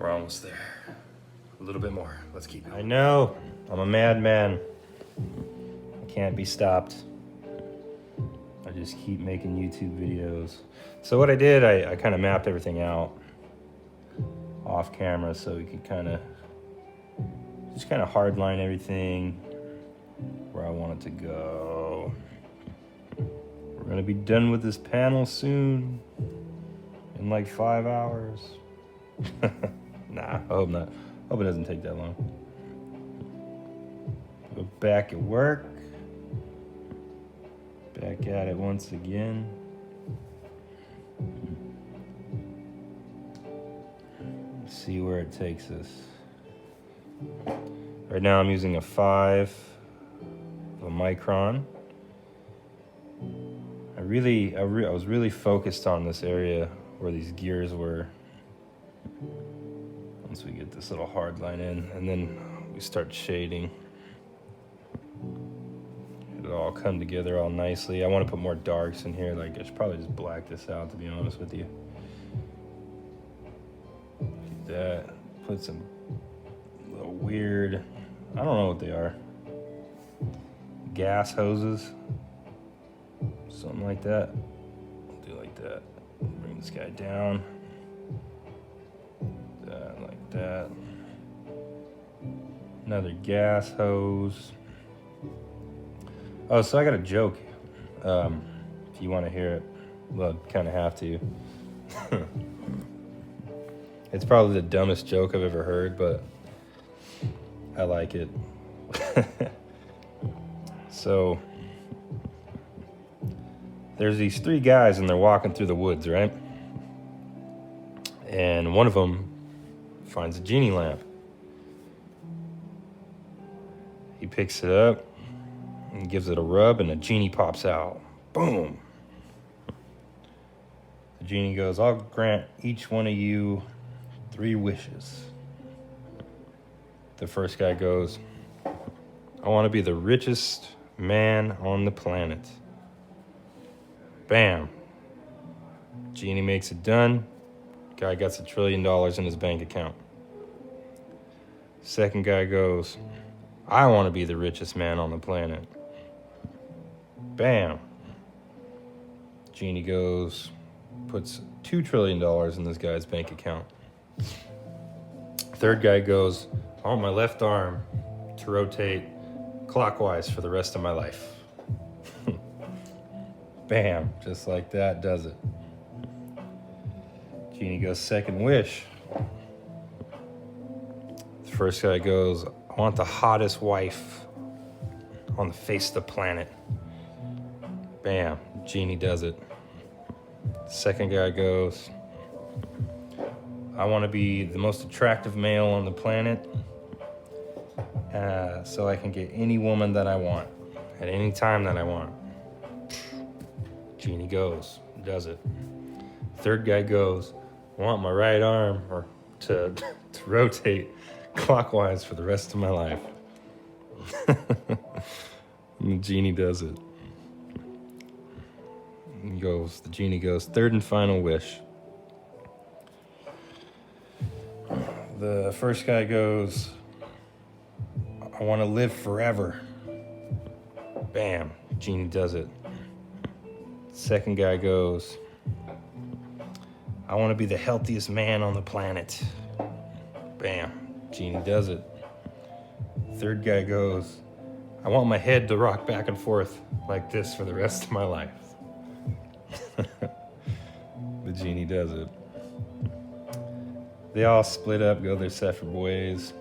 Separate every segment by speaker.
Speaker 1: We're almost there. A little bit more. Let's keep going.
Speaker 2: I know. I'm a madman. I can't be stopped. I just keep making YouTube videos. So what I did, I kind of mapped everything out off camera so we could kind of hardline everything where I want it to go. We're gonna be done with this panel soon, in like 5 hours. Nah, I hope not. Hope it doesn't take that long. We're back at work. Back at it once again. Let's see where it takes us. Right now I'm using a 5 of a micron. I was really focused on this area where these gears were. Once we get this little hard line in, and then we start shading. It'll all come together all nicely. I want to put more darks in here. Like, I should probably just black this out, to be honest with you. Like that. Put some little weird, I don't know what they are. Gas hoses. Something like that. Do like that. Bring this guy down. That, like that. Another gas hose. Oh, so I got a joke. If you want to hear it, well, kind of have to. It's probably the dumbest joke I've ever heard, but I like it. So, there's these 3 guys and they're walking through the woods, right? And one of them finds a genie lamp. He picks it up and gives it a rub, and a genie pops out. Boom. The genie goes, I'll grant each one of you 3 wishes. The first guy goes, I want to be the richest man on the planet. Bam. Genie makes it done. Guy gets $1 trillion in his bank account. Second guy goes, I want to be the richest man on the planet. Bam. Genie goes, puts $2 trillion in this guy's bank account. Third guy goes, I want my left arm to rotate clockwise for the rest of my life. Bam, just like that does it. Genie goes, second wish. The first guy goes, I want the hottest wife on the face of the planet. Bam, Genie does it. Second guy goes, I want to be the most attractive male on the planet, so I can get any woman that I want at any time that I want. Genie goes, does it. Third guy goes, I want my right arm to rotate clockwise for the rest of my life. And the genie does it. The genie goes, third and final wish. The first guy goes, I want to live forever. Bam, genie does it. Second guy goes, I want to be the healthiest man on the planet. Bam, genie does it. Third guy goes, I want my head to rock back and forth like this for the rest of my life. The genie does it. They all split up, go their separate ways.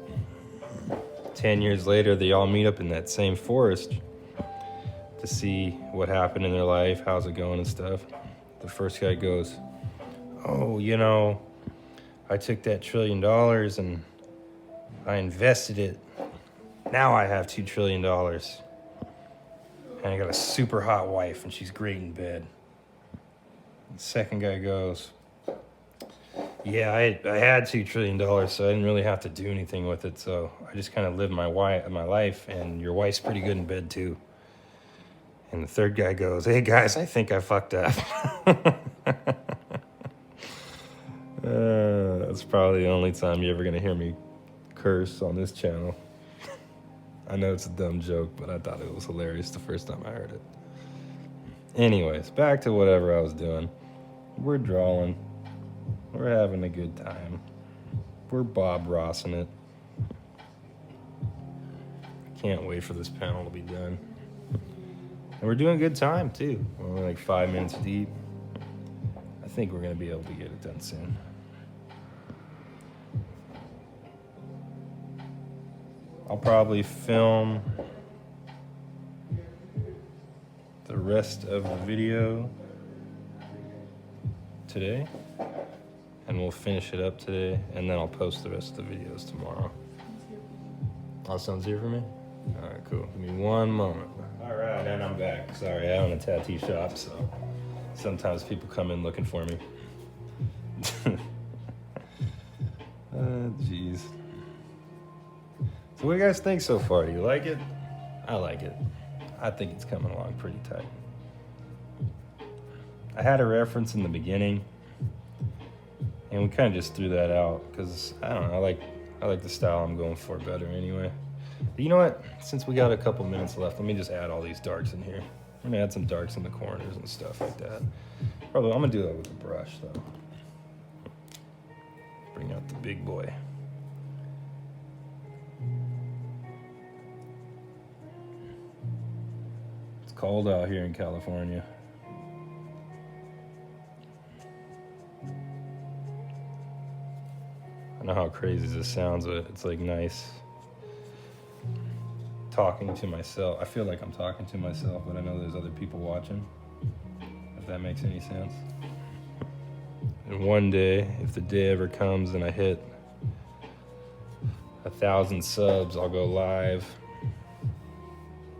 Speaker 2: 10 years later, they all meet up in that same forest to see what happened in their life, how's it going and stuff. The first guy goes, oh, I took that $1 trillion and I invested it. Now I have $2 trillion. And I got a super hot wife and she's great in bed. The second guy goes, yeah, I had $2 trillion, so I didn't really have to do anything with it. So I just kind of lived my life, and your wife's pretty good in bed too. And the third guy goes, hey guys, I think I fucked up. That's probably the only time you're ever going to hear me curse on this channel. I know it's a dumb joke, but I thought it was hilarious the first time I heard it. Anyways, back to whatever I was doing. We're drawing. We're having a good time. We're Bob Rossing it. Can't wait for this panel to be done. And we're doing a good time, too. We're only like 5 minutes deep. I think we're going to be able to get it done soon. I'll probably film the rest of the video today, and we'll finish it up today, and then I'll post the rest of the videos tomorrow. All sounds here for me? All right, cool. Give me one moment. All right, and I'm back. Sorry, I own a tattoo shop, so sometimes people come in looking for me. Jeez. So what do you guys think so far? Do you like it? I like it. I think it's coming along pretty tight. I had a reference in the beginning, and we kind of just threw that out because I don't know. I like the style I'm going for better anyway. But you know what? Since we got a couple minutes left, let me just add all these darks in here. I'm gonna add some darks in the corners and stuff like that. Probably I'm gonna do that with a brush though. Bring out the big boy. It's cold out here in California. I know how crazy this sounds, but it's like nice talking to myself. I feel like I'm talking to myself, but I know there's other people watching, if that makes any sense. And one day, if the day ever comes and I hit 1,000 subs, I'll go live.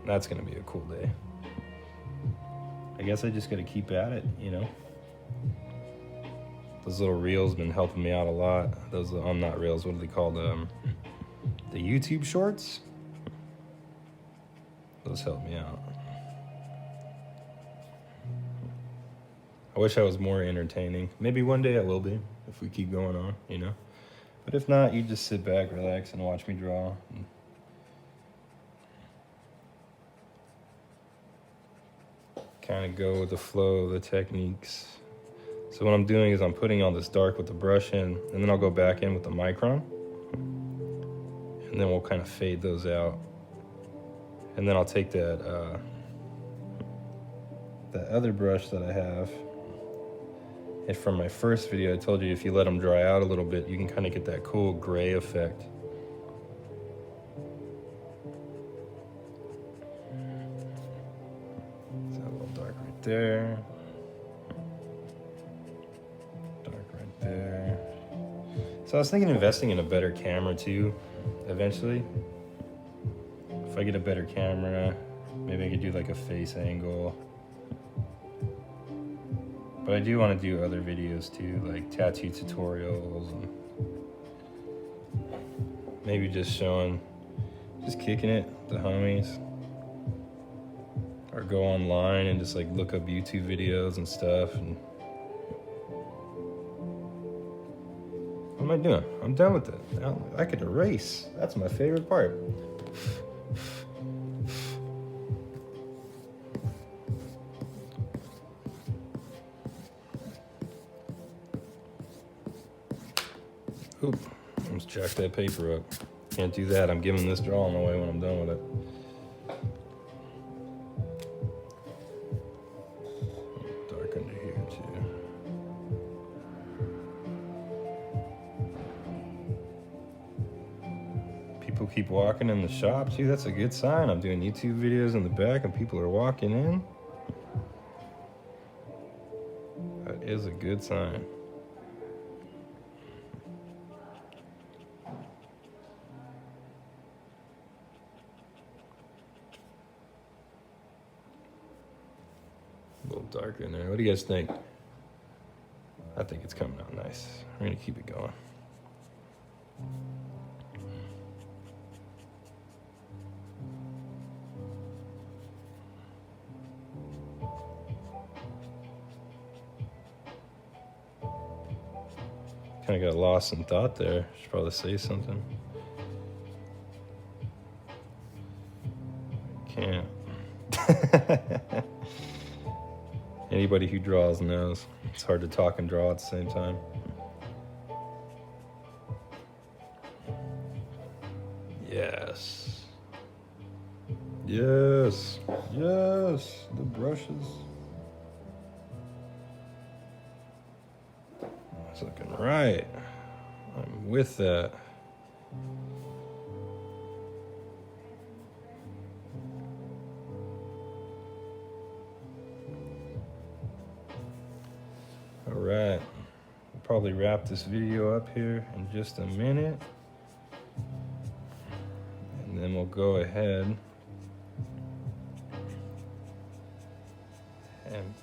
Speaker 2: That's gonna be a cool day. I guess I just gotta keep at it, you know? Those little reels been helping me out a lot. Those, not reels, what are they called? The YouTube shorts? Those help me out. I wish I was more entertaining. Maybe one day I will be, if we keep going on, you know? But if not, you just sit back, relax, and watch me draw. Kind of go with the flow of the techniques. So what I'm doing is I'm putting all this dark with the brush in, and then I'll go back in with the micron, and then we'll kind of fade those out. And then I'll take that other brush that I have, and from my first video I told you if you let them dry out a little bit, you can kind of get that cool gray effect. So a little dark right there. There. So I was thinking investing in a better camera too, eventually. If I get a better camera, maybe I could do like a face angle. But I do want to do other videos too, like tattoo tutorials, and maybe just kicking it, the homies. Or go online and just like look up YouTube videos and stuff. And what am I doing? I'm done with it. I could erase. That's my favorite part. Oop, almost jacked that paper up. Can't do that. I'm giving this drawing away when I'm done with it. Dark under here too. People keep walking in the shop too. That's a good sign. I'm doing YouTube videos in the back and people are walking in. That is a good sign. A little dark in there. What do you guys think? I think it's coming out nice. We're gonna keep it going. Kind of got lost in thought there. Should probably say something. Can't. Anybody who draws knows it's hard to talk and draw at the same time. Yes. Yes. Yes. The brushes. It's looking right. I'm with that. All right. We'll probably wrap this video up here in just a minute. And then we'll go ahead and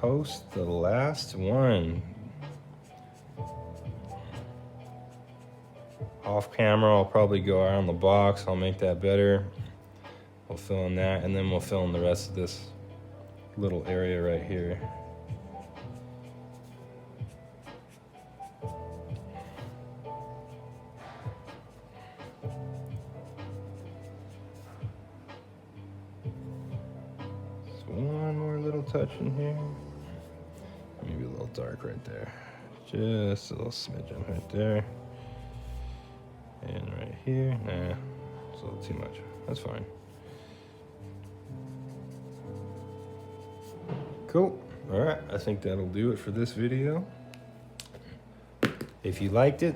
Speaker 2: post the last one. Off camera, I'll probably go around the box. I'll make that better. We'll fill in that, and then we'll fill in the rest of this little area right here. Just one more little touch in here. Maybe a little dark right there. Just a little smidgen right there. And right here, nah, it's a little too much. That's fine. Cool. All right, I think that'll do it for this video. If you liked it,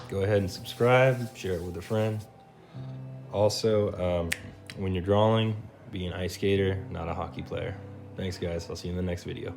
Speaker 2: go ahead and subscribe, share it with a friend. Also, when you're drawing, be an ice skater, not a hockey player. Thanks, guys. I'll see you in the next video.